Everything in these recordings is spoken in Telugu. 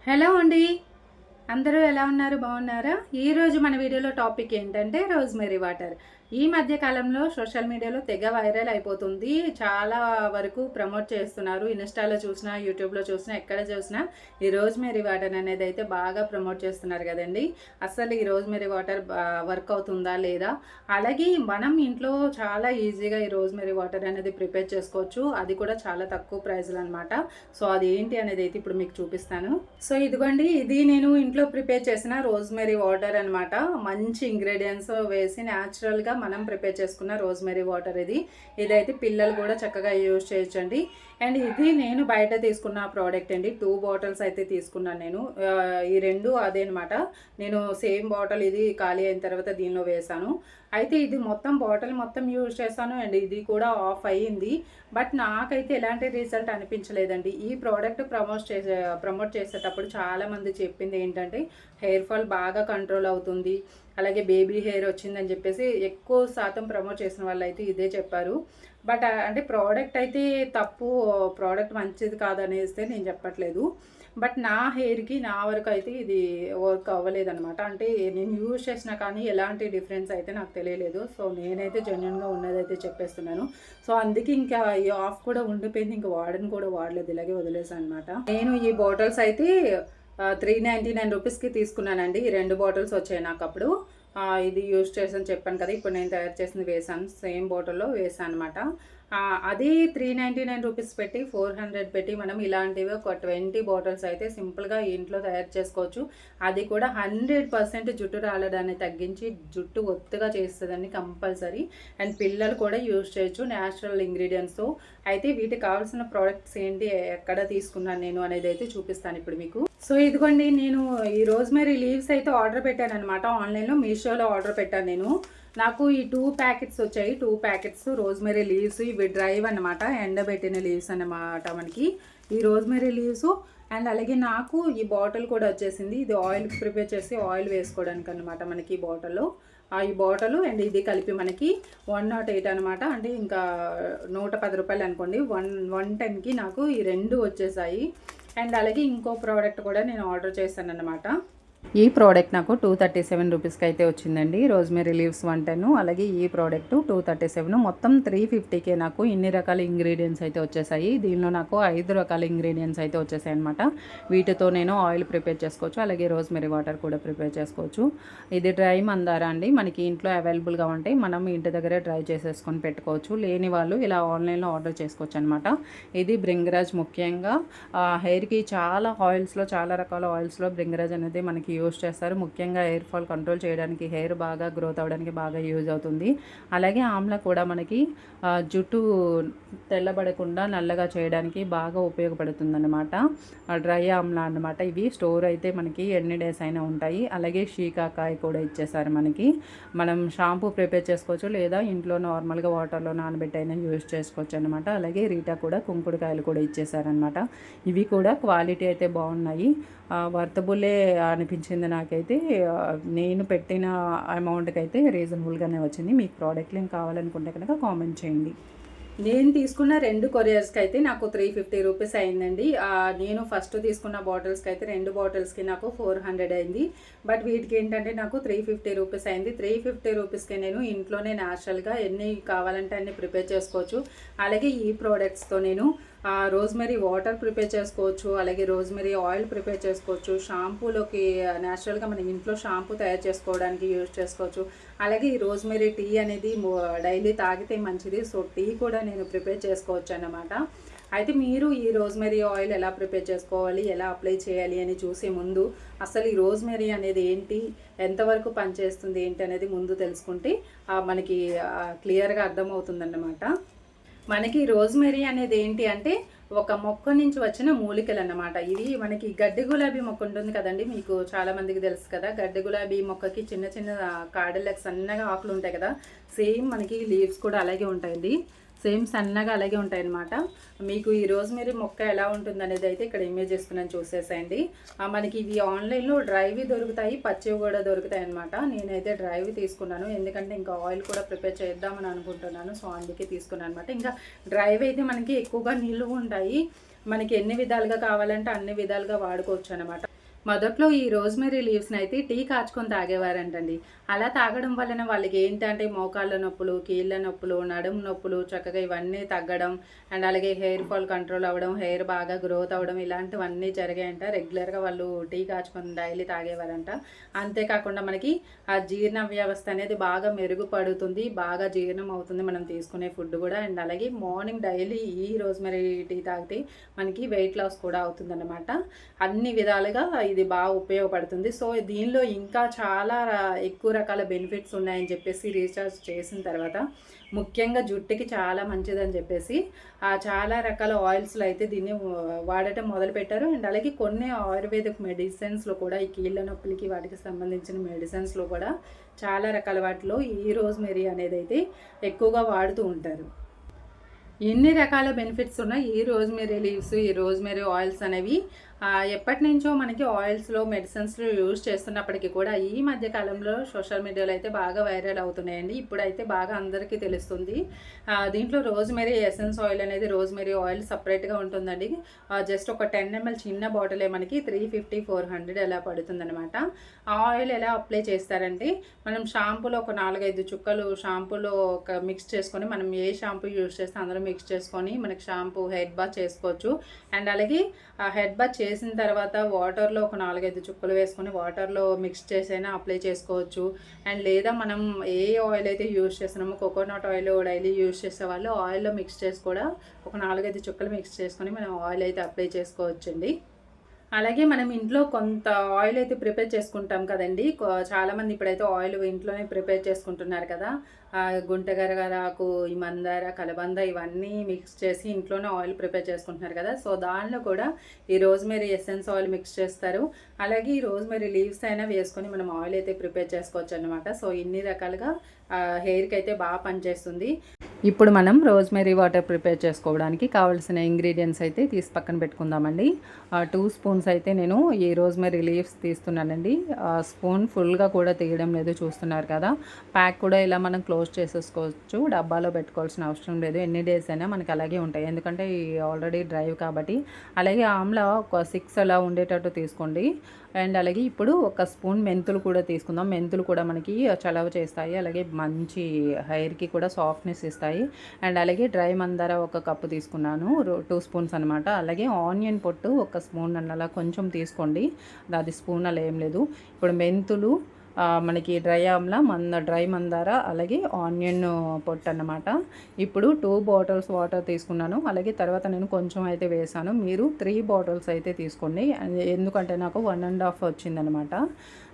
హలో అండి. అందరూ ఎలా ఉన్నారు? బాగున్నారా? ఈరోజు మన వీడియోలో టాపిక్ ఏంటంటే రోజ్‌మెరీ వాటర్. ఈ మధ్య కాలంలో సోషల్ మీడియాలో తెగ వైరల్ అయిపోతుంది. చాలా వరకు ప్రమోట్ చేస్తున్నారు. ఇన్‌స్టాలో చూసినా, యూట్యూబ్‌లో చూసినా, ఎక్కడ చూసినా ఈ రోజ్‌మెరీ వాటర్ అనేది అయితే బాగా ప్రమోట్ చేస్తున్నారు కదండీ. అసలు ఈ రోజ్‌మెరీ వాటర్ వర్క్ అవుతుందా లేదా? అలాగే మనం ఇంట్లో చాలా ఈజీగా ఈ రోజ్‌మెరీ వాటర్ అనేది ప్రిపేర్ చేసుకోవచ్చు. అది కూడా చాలా తక్కువ ప్రైస్‌లో అనమాట. సో అది ఏంటి అనేది అయితే ఇప్పుడు మీకు చూపిస్తాను. సో ఇదిగోండి, ఇది నేను ఇంట్లో ప్రిపేర్ చేసిన రోజ్‌మెరీ వాటర్ అనమాట. మంచి ఇంగ్రీడియంట్స్ వేసి న్యాచురల్‌గా మనం ప్రిపేర్ చేసుకున్న రోజ్‌మెరీ వాటర్ ఇది. ఇదైతే పిల్లలు కూడా చక్కగా యూజ్ చేయొచ్చండి. అండ్ ఇది నేను బయట తీసుకున్న ప్రోడక్ట్ అండి. 2 బాటిల్స్ అయితే తీసుకున్నాను నేను. ఈ 2 అదే అనమాట. నేను సేమ్ బాటిల్ ఇది ఖాళీ అయిన తర్వాత దీనిలో వేశాను. అయితే ఇది మొత్తం బాటిల్ మొత్తం యూజ్ చేశాను అండ్ ఇది కూడా ఆఫ్ అయ్యింది. బట్ నాకైతే ఎలాంటి రిజల్ట్ అనిపించలేదండి. ఈ ప్రోడక్ట్ ప్రమోట్ చేసేటప్పుడు చాలామంది చెప్పింది ఏంటంటే హెయిర్ ఫాల్ బాగా కంట్రోల్ అవుతుంది, అలాగే బేబీ హెయిర్ వచ్చిందని చెప్పేసి ఎక్కువ శాతం ప్రమోట్ చేసిన వాళ్ళు అయితే ఇదే చెప్పారు. బట్ అంటే ప్రోడక్ట్ అయితే తప్పు, ప్రోడక్ట్ మంచిది కాదనేస్తే నేను చెప్పట్లేదు. బట్ నా హెయిర్కి నా వరకు అయితే ఇది వర్క్ అవ్వలేదనమాట. అంటే నేను యూజ్ చేసినా కానీ ఎలాంటి డిఫరెన్స్ అయితే నాకు తెలియలేదు. సో నేనైతే జెన్యున్గా ఉన్నదైతే చెప్పేస్తున్నాను. సో అందుకే ఇంకా ఈ ఆఫ్ కూడా ఉండిపోయింది. ఇంకా వాడని కూడా వాడలేదు, ఇలాగే వదిలేసాను అనమాట. నేను ఈ బాటిల్స్ అయితే 399 రూపీస్కి తీసుకున్నానండి. ఈ 2 బాటిల్స్ వచ్చాయి నాకు అప్పుడు. ఇది యూజ్ చేసాను చెప్పాను కదా, ఇప్పుడు నేను తయారు చేసింది వేసాను, సేమ్ బాటిల్లో వేసాను అనమాట. అది 399 రూపీస్ పెట్టి 400 పెట్టి మనం ఇలాంటివి ఒక 20 బాటిల్స్ అయితే సింపుల్గా ఇంట్లో తయారు చేసుకోవచ్చు. అది కూడా 100% జుట్టు రాలడాన్ని తగ్గించి జుట్టు ఒత్తుగా చేస్తుందని కంపల్సరీ. అండ్ పిల్లలు కూడా యూజ్ చేయొచ్చు న్యాచురల్ ఇంగ్రీడియంట్స్. అయితే వీటికి కావాల్సిన ప్రోడక్ట్స్ ఏంటి, ఎక్కడ తీసుకున్నాను నేను అనేది అయితే చూపిస్తాను ఇప్పుడు మీకు. సో ఇదిగోండి, నేను ఈ రోజ్‌మెరీ లీవ్స్ అయితే ఆర్డర్ పెట్టాను అనమాట. ఆన్లైన్లో మీషోలో ఆర్డర్ పెట్టాను నేను. నాకు ఈ 2 ప్యాకెట్స్ వచ్చాయి. 2 ప్యాకెట్స్ రోజ్‌మెరీ లీవ్స్. ఇవి డ్రైవ్ అనమాట, ఎండబెట్టిన లీవ్స్ అన్నమాట మనకి ఈ రోజ్‌మెరీ లీవ్స్. అండ్ అలాగే నాకు ఈ బాటిల్ కూడా వచ్చేసింది. ఇది ఆయిల్ ప్రిపేర్ చేసి ఆయిల్ వేసుకోవడానికి అనమాట మనకి ఈ బాటిల్లో. ఈ బాటిల్ అండ్ ఇది కలిపి మనకి 108 అనమాట. అంటే ఇంకా 110 రూపాయలు అనుకోండి. 110కి నాకు ఈ 2 వచ్చేసాయి. అండ్ అలాగే ఇంకో ప్రోడక్ట్ కూడా నేను ఆర్డర్ చేశాను అనమాట. ఈ ప్రోడక్ట్ నాకు 237 రూపీస్కి అయితే వచ్చిందండి. రోజ్‌మెరీ లీవ్స్ 110, అలాగే ఈ ప్రోడక్ట్ 237, మొత్తం 350కే నాకు ఇన్ని రకాల ఇంగ్రీడియంట్స్ అయితే వచ్చేసాయి. దీనిలో నాకు 5 రకాల ఇంగ్రీడియంట్స్ అయితే వచ్చేసాయి అనమాట. వీటితో నేను ఆయిల్ ప్రిపేర్ చేసుకోవచ్చు, అలాగే రోజ్‌మెరీ వాటర్ కూడా ప్రిపేర్ చేసుకోవచ్చు. ఇది డ్రై మందార అండి, మనకి ఇంట్లో అవైలబుల్గా ఉంటాయి. మనం ఇంటి దగ్గరే డ్రై చేసేసుకొని పెట్టుకోవచ్చు. లేని వాళ్ళు ఇలా ఆన్లైన్లో ఆర్డర్ చేసుకోవచ్చు అనమాట. ఇది బ్రింగరాజ్, ముఖ్యంగా హెయిర్కి చాలా ఆయిల్స్లో, చాలా రకాల ఆయిల్స్లో బ్రింగరాజ్ అనేది మనకి యూజ్ చేస్తారు. ముఖ్యంగా హెయిర్ ఫాల్ కంట్రోల్ చేయడానికి, హెయిర్ బాగా గ్రోత్ అవ్వడానికి బాగా యూజ్ అవుతుంది. అలాగే ఆమ్లా కూడా మనకి జుట్టు తెల్లబడకుండా నల్లగా చేయడానికి బాగా ఉపయోగపడుతుంది అనమాట. డ్రై ఆమ్లా అనమాట. ఇవి స్టోర్ అయితే మనకి ఎన్ని డేస్ అయినా ఉంటాయి. అలాగే షీకాకాయ కూడా ఇచ్చేసారు మనకి. మనం షాంపూ ప్రిపేర్ చేసుకోవచ్చు, లేదా ఇంట్లో నార్మల్గా వాటర్లో నానబెట్టి అయినా యూజ్ చేసుకోవచ్చు అనమాట. అలాగే రీటా కూడా కుంకుడుకాయలు కూడా ఇచ్చేసారనమాట. ఇవి కూడా క్వాలిటీ అయితే బాగున్నాయి. వర్తబులే అనిపించింది నాకైతే. నేను పెట్టిన అమౌంట్కి అయితే రీజనబుల్గానే వచ్చింది. మీకు ప్రోడక్ట్ లింక్ కావాలనుకుంటే కనుక కామెంట్ చేయండి. నేను తీసుకున్న 2 కొరియర్స్కి అయితే నాకు 350 రూపీస్ అయిందండి. నేను ఫస్ట్ తీసుకున్న బాటిల్స్కి అయితే 2 బాటిల్స్కి నాకు 400 అయింది. బట్ వీటికి ఏంటంటే నాకు 350 రూపీస్ అయింది. 350 రూపీస్కి నేను ఇంట్లోనే న్యాచురల్గా ఎన్ని కావాలంటే అన్ని ప్రిపేర్ చేసుకోవచ్చు. అలాగే ఈ ప్రోడక్ట్స్తో నేను రోజ్‌మెరీ వాటర్ ప్రిపేర్ చేసుకోవచ్చు, అలాగే రోజ్‌మెరీ ఆయిల్ ప్రిపేర్ చేసుకోవచ్చు. షాంపూలోకి న్యాచురల్గా మనం ఇంట్లో షాంపూ తయారు చేసుకోవడానికి యూజ్ చేసుకోవచ్చు. అలాగే ఈ రోజ్‌మెరీ టీ అనేది డైలీ తాగితే మంచిది. సో టీ కూడా నేను ప్రిపేర్ చేసుకోవచ్చు అన్నమాట. అయితే మీరు ఈ రోజ్‌మెరీ ఆయిల్ ఎలా ప్రిపేర్ చేసుకోవాలి, ఎలా అప్లై చేయాలి అని చూసే ముందు అసలు ఈ రోజ్‌మెరీ అనేది ఏంటి, ఎంతవరకు పనిచేస్తుంది ఏంటి అనేది ముందు తెలుసుకుంటే మనకి క్లియర్గా అర్థమవుతుందన్నమాట. మనకి రోజ్‌మెరీ అనేది ఏంటి అంటే ఒక మొక్క నుంచి వచ్చిన మూలికలు అన్నమాట. ఇవి మనకి గడ్డి గులాబీ మొక్క ఉంటుంది కదండి, మీకు చాలామందికి తెలుసు కదా. గడ్డి గులాబీ మొక్కకి చిన్న చిన్న కాడలకు సన్నగా ఆకులు ఉంటాయి కదా, సేమ్ మనకి లీవ్స్ కూడా అలాగే ఉంటాయండి. సేమ్ సన్నగా అలాగే ఉంటాయి అన్నమాట. మీకు ఈ రోజ్‌మెరీ మొక్క ఎలా ఉంటుంది అనేది అయితే ఇక్కడ ఇమేజ్ ఇస్తున్నాను, చూసేసేయండి. మనకి ఇవి ఆన్లైన్లో డ్రైవి దొరుకుతాయి, పచ్చివి కూడా దొరుకుతాయి అన్నమాట. నేనైతే డ్రైవి తీసుకున్నాను, ఎందుకంటే ఇంకా ఆయిల్ కూడా ప్రిపేర్ చేద్దామని అనుకుంటున్నాను. సో అందుకే తీసుకున్నాను అనమాట. ఇంకా డ్రైవ్ అయితే మనకి ఎక్కువగా నిలువ ఉంటాయి, మనకి ఎన్ని విధాలుగా కావాలంటే అన్ని విధాలుగా వాడుకోవచ్చు అనమాట. మొదట్లో ఈ రోజ్మెరీ లీవ్స్‌ని అయితే టీ కాచుకొని తాగేవారంటండి. అలా తాగడం వలన వాళ్ళకి ఏంటంటే మోకాళ్ళ నొప్పులు, కీళ్ళ నొప్పులు, నడుము నొప్పులు చక్కగా ఇవన్నీ తగ్గడం అండ్ అలాగే హెయిర్ ఫాల్ కంట్రోల్ అవ్వడం, హెయిర్ బాగా గ్రోత్ అవ్వడం ఇలాంటివన్నీ జరిగాయంట. రెగ్యులర్‌గా వాళ్ళు టీ కాచుకొని డైలీ తాగేవారంట. అంతేకాకుండా మనకి ఆ జీర్ణ వ్యవస్థ అనేది బాగా మెరుగుపడుతుంది. బాగా జీర్ణం అవుతుంది మనం తీసుకునే ఫుడ్ కూడా. అండ్ అలాగే మార్నింగ్ డైలీ ఈ రోజ్మెరీ టీ తాగితే మనకి వెయిట్ లాస్ కూడా అవుతుందన్నమాట. అన్ని విధాలుగా ఇది బాగా ఉపయోగపడుతుంది. సో దీనిలో ఇంకా చాలా ఎక్కువ రకాల బెనిఫిట్స్ ఉన్నాయని చెప్పేసి రీసెర్చ్ చేసిన తర్వాత ముఖ్యంగా జుట్టుకి చాలా మంచిదని చెప్పేసి చాలా రకాల ఆయిల్స్లో అయితే దీన్ని వాడటం మొదలుపెట్టారు. అండ్ అలాగే కొన్ని ఆయుర్వేదిక్ మెడిసిన్స్లో కూడా ఈ కీళ్ళ నొప్పులకి వాటికి సంబంధించిన మెడిసిన్స్లో కూడా చాలా రకాల వాటిలో ఈ రోజ్మెరీ అనేది అయితే ఎక్కువగా వాడుతూ ఉంటారు. ఎన్ని రకాల బెనిఫిట్స్ ఉన్నాయి ఈ రోజ్మెరీ లీవ్స్, ఈ రోజ్మెరీ ఆయిల్స్ అనేవి ఎప్పటి నుంచో మనకి ఆయిల్స్లో మెడిసిన్స్లో యూజ్ చేస్తున్నప్పటికీ కూడా ఈ మధ్య కాలంలో సోషల్ మీడియాలో అయితే బాగా వైరల్ అవుతున్నాయండి. ఇప్పుడైతే బాగా అందరికీ తెలుస్తుంది. దీంట్లో రోజ్మెరీ ఎసెన్స్ ఆయిల్ అనేది రోజ్మెరీ ఆయిల్ సపరేట్గా ఉంటుందండి. జస్ట్ ఒక 10 ml చిన్న బాటిలే మనకి 350-400 ఎలా పడుతుందనమాట. ఆ ఆయిల్ ఎలా అప్లై చేస్తారంటే మనం షాంపూలో ఒక 4-5 చుక్కలు షాంపూలో ఒక మిక్స్ చేసుకొని మనం ఏ షాంపూ యూజ్ చేస్తే అందులో మిక్స్ చేసుకొని మనకి షాంపూ హెడ్ బాత్ చేసుకోవచ్చు. అండ్ అలాగే హెడ్ బాత్ చేసిన తర్వాత వాటర్లో ఒక 4-5 చుక్కలు వేసుకొని వాటర్లో మిక్స్ చేసైనా అప్లై చేసుకోవచ్చు. అండ్ లేదా మనం ఏ ఆయిల్ అయితే యూజ్ చేస్తున్నామో కోకోనట్ ఆయిల్ డైలీ యూజ్ చేసే వాళ్ళు ఆయిల్లో మిక్స్ చేసి కూడా ఒక 4-5 చుక్కలు మిక్స్ చేసుకొని మనం ఆయిల్ అయితే అప్లై చేసుకోవచ్చండి. అలాగే మనం ఇంట్లో కొంత ఆయిల్ అయితే ప్రిపేర్ చేసుకుంటాం కదండి. చాలామంది ఇప్పుడైతే ఆయిల్ ఇంట్లోనే ప్రిపేర్ చేసుకుంటున్నారు కదా. గుంటగరగరాకు, ఈ మందార, కలబంద ఇవన్నీ మిక్స్ చేసి ఇంట్లోనే ఆయిల్ ప్రిపేర్ చేసుకుంటున్నారు కదా. సో దానిలో కూడా ఈ రోజ్మెరీ ఎసెన్స్ ఆయిల్ మిక్స్ చేస్తారు. అలాగే ఈ రోజ్మెరీ లీవ్స్ అయినా వేసుకొని మనం ఆయిల్ అయితే ప్రిపేర్ చేసుకోవచ్చు అన్నమాట. సో ఇన్ని రకాలుగా హెయిర్కి అయితే బాగా పనిచేస్తుంది. ఇప్పుడు మనం రోజ్మెరీ వాటర్ ప్రిపేర్ చేసుకోవడానికి కావాల్సిన ఇంగ్రీడియంట్స్ అయితే తీసి పక్కన పెట్టుకుందామండి. 2 స్పూన్స్ అయితే నేను ఈ రోజ్మెరీ లీవ్స్ తీస్తున్నానండి. స్పూన్ ఫుల్గా కూడా తీయడం లేదు, చూస్తున్నారు కదా. ప్యాక్ కూడా ఇలా మనం క్లోజ్ చేసేసుకోవచ్చు, డబ్బాలో పెట్టుకోవాల్సిన అవసరం లేదు. ఎన్ని డేస్ అయినా మనకి అలాగే ఉంటాయి, ఎందుకంటే ఆల్రెడీ డ్రైవ్ కాబట్టి. అలాగే ఆమ్లా ఒక 6 అలా ఉండేటట్టు తీసుకోండి. అండ్ అలాగే ఇప్పుడు ఒక స్పూన్ మెంతులు కూడా తీసుకుందాం. మెంతులు కూడా మనకి చలవ చేస్తాయి, అలాగే మంచి హెయిర్కి కూడా సాఫ్ట్నెస్ ఇస్తాయి. అండ్ అలాగే డ్రై మందార ఒక కప్పు తీసుకున్నాను, 2 స్పూన్స్ అనమాట. అలాగే ఆనియన్ పొట్టు ఒక స్పూన్ అలా కొంచెం తీసుకోండి, అది స్పూన్ అలా ఏం లేదు. ఇప్పుడు మెంతులు, మనకి డ్రై మందార, అలాగే ఆనియన్ పొట్టు అన్నమాట. ఇప్పుడు 2 బాటిల్స్ వాటర్ తీసుకున్నాను. అలాగే తర్వాత నేను కొంచెం అయితే వేసాను, మీరు 3 బాటిల్స్ అయితే తీసుకోండి. ఎందుకంటే నాకు 1.5 వచ్చిందనమాట.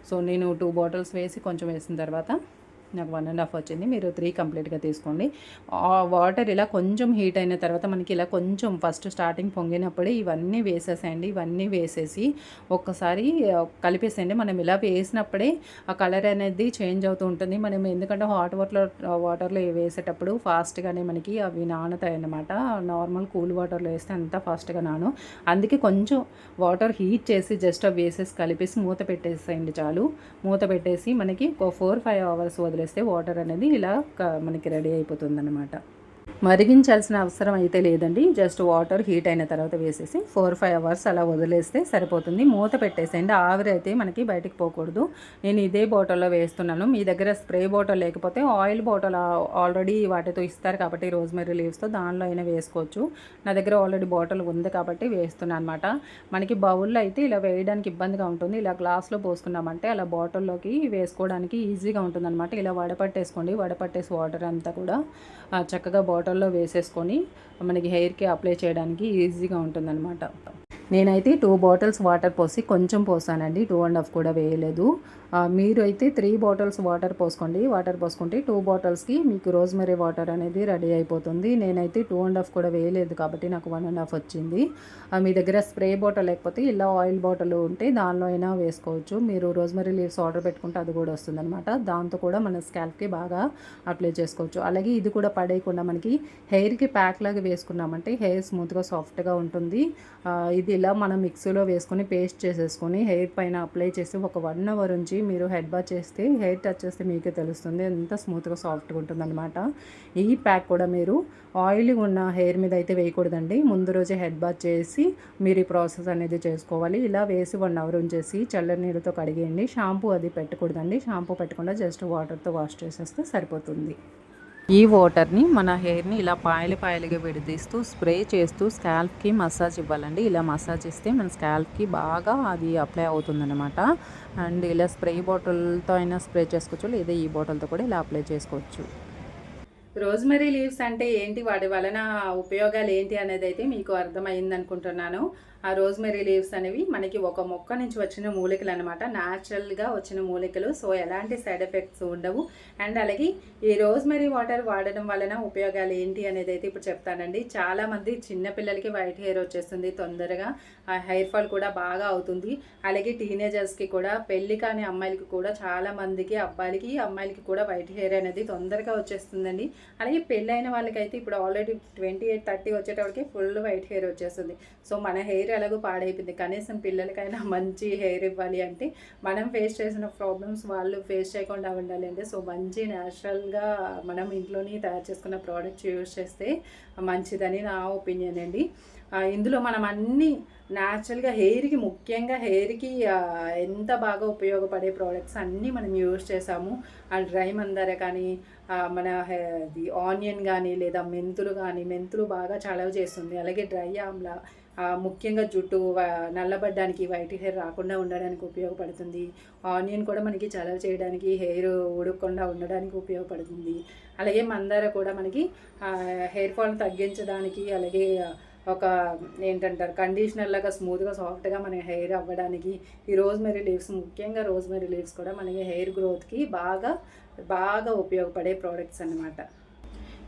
సో నేను 2 బాటిల్స్ వేసి కొంచెం వేసిన తర్వాత నాకు 1.5 వచ్చింది. మీరు 3 కంప్లీట్గా తీసుకోండి. వాటర్ ఇలా కొంచెం హీట్ అయిన తర్వాత మనకి ఇలా కొంచెం ఫస్ట్ స్టార్టింగ్ పొంగినప్పుడే ఇవన్నీ వేసేసేయండి. ఇవన్నీ వేసేసి ఒక్కసారి కలిపేసేయండి. మనం ఇలా వేసినప్పుడే ఆ కలర్ అనేది చేంజ్ అవుతూ ఉంటుంది. మనం ఎందుకంటే హాట్ వాటర్లో వేసేటప్పుడు ఫాస్ట్గానే మనకి అవి నానుతాయి అన్నమాట. నార్మల్ కూల్ వాటర్లో వేస్తే అంత ఫాస్ట్గా నాను. అందుకే కొంచెం వాటర్ హీట్ చేసి జస్ట్ అవి వేసేసి కలిపేసి మూత పెట్టేసేయండి చాలు. మూత పెట్టేసి మనకి ఒక 4-5 అవర్స్ వదిలేస్తే వాటర్ అనేది ఇలా మనకి రెడీ అయిపోతుందన్నమాట. మరిగించాల్సిన అవసరం అయితే లేదండి. జస్ట్ వాటర్ హీట్ అయిన తర్వాత వేసేసి 4-5 అవర్స్ అలా వదిలేస్తే సరిపోతుంది. మూత పెట్టేసేయండి. ఆవిరి అయితే మనకి బయటికి పోకూడదు. నేను ఇదే బాటిల్లో వేస్తున్నాను. మీ దగ్గర స్ప్రే బాటిల్ లేకపోతే ఆయిల్ బాటిల్ ఆల్రెడీ వాటితో ఇస్తారు కాబట్టి రోజ్మెరీ లీవ్స్తో దానిలో అయినా వేసుకోవచ్చు. నా దగ్గర ఆల్రెడీ బాటిల్ ఉంది కాబట్టి వేస్తున్నాను అనమాట. మనకి బౌల్లో అయితే ఇలా వేయడానికి ఇబ్బందిగా ఉంటుంది. ఇలా గ్లాస్లో పోసుకున్నామంటే అలా బాటిల్లోకి వేసుకోవడానికి ఈజీగా ఉంటుందన్నమాట. ఇలా వడపట్టేసుకోండి. వడపట్టేసి వాటర్ అంతా కూడా చక్కగా బాటిల్లో వేసేసుకొని మనకి హెయిర్కి అప్లై చేయడానికి ఈజీగా ఉంటుందన్నమాట. నేనైతే 2 బాటిల్స్ వాటర్ పోసి కొంచెం పోసానండి, 2.5 కూడా వేయలేదు. మీరు అయితే 3 బాటిల్స్ వాటర్ పోసుకోండి. వాటర్ పోసుకుంటే 2 బాటిల్స్కి మీకు రోజ్మెరీ వాటర్ అనేది రెడీ అయిపోతుంది. నేనైతే 2.5 కూడా వేయలేదు కాబట్టి నాకు 1.5 వచ్చింది. మీ దగ్గర స్ప్రే బాటిల్ లేకపోతే ఇలా ఆయిల్ బాటిల్ ఉంటే దానిలో అయినా వేసుకోవచ్చు. మీరు రోజ్మెరీ లీవ్స్ ఆర్డర్ పెట్టుకుంటే అది కూడా వస్తుందన్నమాట. దాంతో కూడా మన స్కాల్ప్కి బాగా అప్లై చేసుకోవచ్చు. అలాగే ఇది కూడా పడేయకుండా మనకి హెయిర్కి ప్యాక్ లాగా వేసుకున్నామంటే హెయిర్ స్మూత్గా సాఫ్ట్గా ఉంటుంది. ఇది ఇలా మనం మిక్సీలో వేసుకొని పేస్ట్ చేసేసుకొని హెయిర్ పైన అప్లై చేసి ఒక 1 అవర్ ఉంచి మీరు హెడ్ బాత్ చేస్తే హెయిర్ టచ్ చేస్తే మీకే తెలుస్తుంది ఎంత స్మూత్గా సాఫ్ట్గా ఉంటుందన్నమాట. ఈ ప్యాక్ కూడా మీరు ఆయిల్ ఉన్న హెయిర్ మీద అయితే వేయకూడదండి. ముందు రోజే హెడ్ బాత్ చేసి మీరు ఈ ప్రాసెస్ అనేది చేసుకోవాలి. ఇలా వేసి 1 అవర్ ఉంచేసి చల్లని నీళ్ళతో కడిగేయండి. షాంపూ అది పెట్టకూడదండి. షాంపూ పెట్టకుండా జస్ట్ వాటర్తో వాష్ చేసేస్తే సరిపోతుంది. ఈ వాటర్ని మన హెయిర్ని ఇలా పాయలుగా విడదీస్తూ స్ప్రే చేస్తూ స్కాల్ప్కి మసాజ్ ఇవ్వాలండి. ఇలా మసాజ్ ఇస్తే మన స్కాల్ప్కి బాగా అది అప్లై అవుతుందన్నమాట. అండ్ ఇలా స్ప్రే బాటిల్తో అయినా స్ప్రే చేసుకోవచ్చు, లేదా ఈ బాటిల్తో కూడా ఇలా అప్లై చేసుకోవచ్చు. రోజ్మెరీ లీవ్స్ అంటే ఏంటి, వాటి వలన ఉపయోగాలు ఏంటి అనేది అయితే మీకు అర్థమైంది అనుకుంటున్నాను. ఆ రోజ్మెరీ లీవ్స్ అనేవి మనకి ఒక మొక్క నుంచి వచ్చిన మూలికలు అనమాట, న్యాచురల్గా వచ్చిన మూలికలు. సో ఎలాంటి సైడ్ ఎఫెక్ట్స్ ఉండవు. అండ్ అలాగే ఈ రోజ్మెరీ వాటర్ వాడడం వలన ఉపయోగాలు ఏంటి అనేది అయితే ఇప్పుడు చెప్తానండి. చాలామంది చిన్నపిల్లలకి వైట్ హెయిర్ వచ్చేస్తుంది, తొందరగా హెయిర్ ఫాల్ కూడా బాగా అవుతుంది. అలాగే టీనేజర్స్కి కూడా, పెళ్లి కాని అమ్మాయిలకి కూడా, చాలామందికి అబ్బాయిలకి అమ్మాయిలకి కూడా వైట్ హెయిర్ అనేది తొందరగా వచ్చేస్తుందండి. అలాగే పెళ్ళైన వాళ్ళకైతే ఇప్పుడు ఆల్రెడీ 28-30 వచ్చేటప్పటికి ఫుల్ వైట్ హెయిర్ వచ్చేస్తుంది. సో మన హెయిర్ ఎలాగో పాడైపోయింది, కనీసం పిల్లలకైనా మంచి హెయిర్ ఇవ్వాలి అంటే మనం ఫేస్ చేసిన ప్రాబ్లమ్స్ వాళ్ళు ఫేస్ చేయకుండా ఉండాలి అంటే సో మంచి న్యాచురల్గా మనం ఇంట్లోనే తయారు చేసుకున్న ప్రోడక్ట్స్ యూజ్ చేస్తే మంచిదని నా ఒపీనియన్ అండి. ఇందులో మనం అన్నీ న్యాచురల్గా హెయిర్కి, ముఖ్యంగా హెయిర్కి ఎంత బాగా ఉపయోగపడే ప్రోడక్ట్స్ అన్నీ మనం యూజ్ చేసాము. ఆ డ్రై మందార కానీ, మన ఆనియన్ కానీ, లేదా మెంతులు కానీ, మెంతులు బాగా చలవ చేస్తుంది. అలాగే డ్రై ఆమ్లా ముఖ్యంగా జుట్టు నల్లబడ్డానికి, వైట్ హెయిర్ రాకుండా ఉండడానికి ఉపయోగపడుతుంది. ఆనియన్ కూడా మనకి చలవ చేయడానికి, హెయిర్ ఊడకుండా ఉండడానికి ఉపయోగపడుతుంది. అలాగే మందార కూడా మనకి హెయిర్ ఫాల్ తగ్గించడానికి, అలాగే ఒక ఏంటంటారు కండిషనర్ లాగా స్మూత్గా సాఫ్ట్గా మన హెయిర్ అవ్వడానికి ఈ రోజ్మెరీ లీవ్స్, ముఖ్యంగా రోజ్మెరీ లీవ్స్ కూడా మనకి హెయిర్ గ్రోత్కి బాగా ఉపయోగపడే ప్రోడక్ట్స్ అన్నమాట.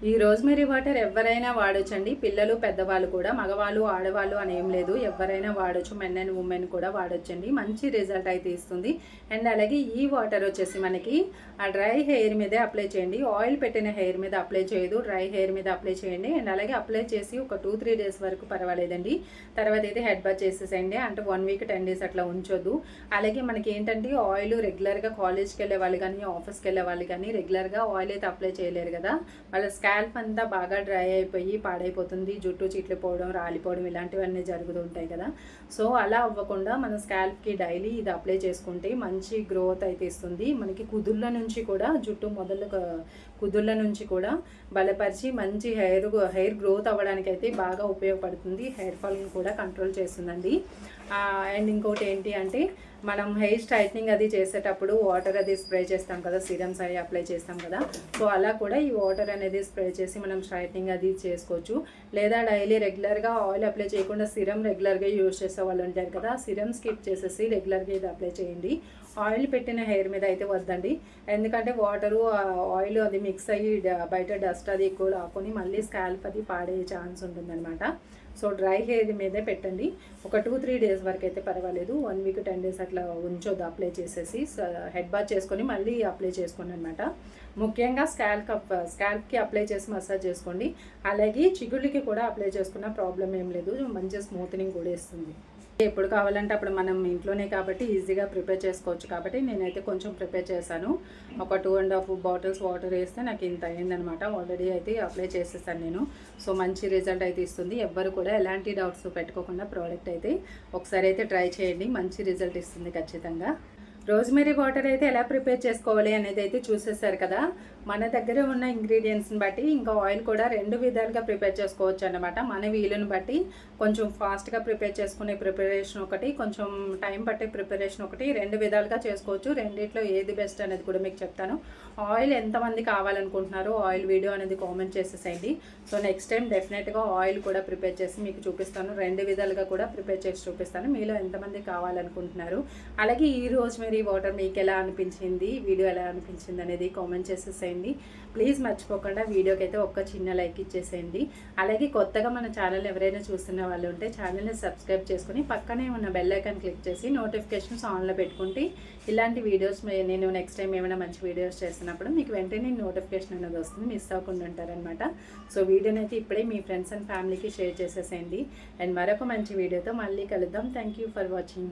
ఈ రోజ్మెరీ వాటర్ ఎవరైనా వాడొచ్చండి, పిల్లలు పెద్దవాళ్ళు కూడా, మగవాళ్ళు ఆడవాళ్ళు అని ఏం లేదు, ఎవరైనా వాడచ్చు, మెన్ అండ్ ఉమెన్ కూడా వాడొచ్చండి. మంచి రిజల్ట్ అయితే ఇస్తుంది. అండ్ అలాగే ఈ వాటర్ వచ్చేసి మనకి ఆ డ్రై హెయిర్ మీదే అప్లై చేయండి. ఆయిల్ పెట్టిన హెయిర్ మీద అప్లై చేయదు, డ్రై హెయిర్ మీద అప్లై చేయండి. అండ్ అలాగే అప్లై చేసి ఒక 2-3 డేస్ వరకు పర్వాలేదండి. తర్వాత అయితే హెడ్ బాత్ చేసేసేయండి. అంటే 1 వీక్ 10 డేస్ అట్లా ఉంచొద్దు. అలాగే మనకి ఏంటంటే ఆయిల్ రెగ్యులర్గా కాలేజ్కి వెళ్ళే వాళ్ళు కానీ, ఆఫీస్కి వెళ్ళే వాళ్ళు కానీ రెగ్యులర్గా ఆయిల్ అయితే అప్లై చేయలేరు కదా, వాళ్ళ స్కాల్ప్ అంతా బాగా డ్రై అయిపోయి పాడైపోతుంది, జుట్టు చిట్లిపోవడం, రాలిపోవడం ఇలాంటివన్నీ జరుగుతుంటాయి కదా. సో అలా అవ్వకుండా మన స్కాల్ప్కి డైలీ ఇది అప్లై చేసుకుంటే మంచి గ్రోత్ అయితే ఇస్తుంది. మనకి కుదుళ్ళ నుంచి కూడా, జుట్టు కుదుళ్ళ నుంచి కూడా బలపరిచి మంచి హెయిర్ గ్రోత్ అవ్వడానికి అయితే బాగా ఉపయోగపడుతుంది. హెయిర్ ఫాల్ని కూడా కంట్రోల్ చేస్తుందండి. అండ్ ఇంకోటి ఏంటి అంటే మనం హెయిర్ స్ట్రైట్నింగ్ అది చేసేటప్పుడు వాటర్ అది స్ప్రే చేస్తాం కదా, సీరమ్స్ అవి అప్లై చేస్తాం కదా. సో అలా కూడా ఈ వాటర్ అనేది స్ప్రే చేసి మనం స్ట్రైట్నింగ్ అది చేసుకోవచ్చు. లేదా డైలీ రెగ్యులర్గా ఆయిల్ అప్లై చేయకుండా సిరం రెగ్యులర్గా యూజ్ చేసే వాళ్ళు ఉంటారు కదా, సిరం స్కిప్ చేసేసి రెగ్యులర్గా ఇది అప్లై చేయండి. ఆయిల్ పెట్టిన హెయిర్ మీద అయితే వద్దండి, ఎందుకంటే వాటరు ఆయిల్ అది మిక్స్ అయ్యి బయట డస్ట్ అది ఎక్కువ రాకొని మళ్ళీ స్కాల్ప్ అది పాడే ఛాన్స్ ఉంటుందన్నమాట. సో డ్రై హెయిర్ మీదే పెట్టండి. ఒక 2-3 డేస్ వరకు అయితే పర్వాలేదు, 1 వీక్ 10 డేస్ అట్లా ఉంచొద్దు. అప్లై చేసేసి హెడ్ బాత్ చేసుకొని మళ్ళీ అప్లై చేసుకోండి అనమాట. ముఖ్యంగా స్కాల్ప్కి అప్లై చేసి మసాజ్ చేసుకోండి. అలాగే చిగుళ్ళకి కూడా అప్లై చేసుకున్న ప్రాబ్లం ఏం లేదు, మంచి స్మూత్నింగ్ కూడా ఇస్తుంది. ఎప్పుడు కావాలంటే అప్పుడు మనం ఇంట్లోనే కాబట్టి ఈజీగా ప్రిపేర్ చేసుకోవచ్చు. కాబట్టి నేనైతే కొంచెం ప్రిపేర్ చేశాను. ఒక 2.5 బాటిల్స్ వాటర్ వేస్తే నాకు ఇంత అయిందనమాట. ఆల్రెడీ అయితే అప్లై చేసేసాను నేను. సో మంచి రిజల్ట్ అయితే ఇస్తుంది. ఎవ్వరు కూడా ఎలాంటి డౌట్స్ పెట్టుకోకుండా ప్రోడక్ట్ అయితే ఒకసారి అయితే ట్రై చేయండి, మంచి రిజల్ట్ ఇస్తుంది ఖచ్చితంగా. రోజ్మెరీ వాటర్ అయితే ఎలా ప్రిపేర్ చేసుకోవాలి అనేది అయితే చూసేసారు కదా. మన దగ్గర ఉన్న ఇంగ్రీడియంట్స్ని బట్టి ఇంకా ఆయిల్ కూడా 2 విధాలుగా ప్రిపేర్ చేసుకోవచ్చు అన్నమాట. మన వీలుని బట్టి కొంచెం ఫాస్ట్గా ప్రిపేర్ చేసుకునే ప్రిపరేషన్ ఒకటి, కొంచెం టైం పట్టే ప్రిపరేషన్ ఒకటి, 2 విధాలుగా చేసుకోవచ్చు. రెండిట్లో ఏది బెస్ట్ అనేది కూడా మీకు చెప్తాను. ఆయిల్ ఎంతమంది కావాలనుకుంటున్నారో ఆయిల్ వీడియో అనేది కామెంట్ చేసేసేయండి. సో నెక్స్ట్ టైం డెఫినెట్గా ఆయిల్ కూడా ప్రిపేర్ చేసి మీకు చూపిస్తాను. 2 విధాలుగా కూడా ప్రిపేర్ చేసి చూపిస్తాను, మీలో ఎంతమంది కావాలనుకుంటున్నారు. అలాగే ఈ రోజ్మెరీ రోజ్మెరీ వాటర్ మీకు ఎలా అనిపించింది, వీడియో ఎలా అనిపించింది అనేది కామెంట్ చేసేసేయండి. ప్లీజ్ మర్చిపోకుండా వీడియోకి అయితే ఒక్క చిన్న లైక్ ఇచ్చేసేయండి. అలాగే కొత్తగా మన ఛానల్ ఎవరైనా చూస్తున్న వాళ్ళు ఉంటే ఛానల్ని సబ్స్క్రైబ్ చేసుకుని పక్కనే ఉన్న బెల్ ఐకాన్ క్లిక్ చేసి నోటిఫికేషన్స్ ఆన్లో పెట్టుకుంటే ఇలాంటి వీడియోస్ నేను నెక్స్ట్ టైం ఏమైనా మంచి వీడియోస్ చేస్తున్నప్పుడు మీకు వెంటనే నోటిఫికేషన్ అనేది వస్తుంది, మిస్ అవ్వకుండా ఉంటారనమాట. సో వీడియోని అయితే ఇప్పుడే మీ ఫ్రెండ్స్ అండ్ ఫ్యామిలీకి షేర్ చేసేసేయండి. అండ్ మరొక మంచి వీడియోతో మళ్ళీ కలుద్దాం. Thank you for watching.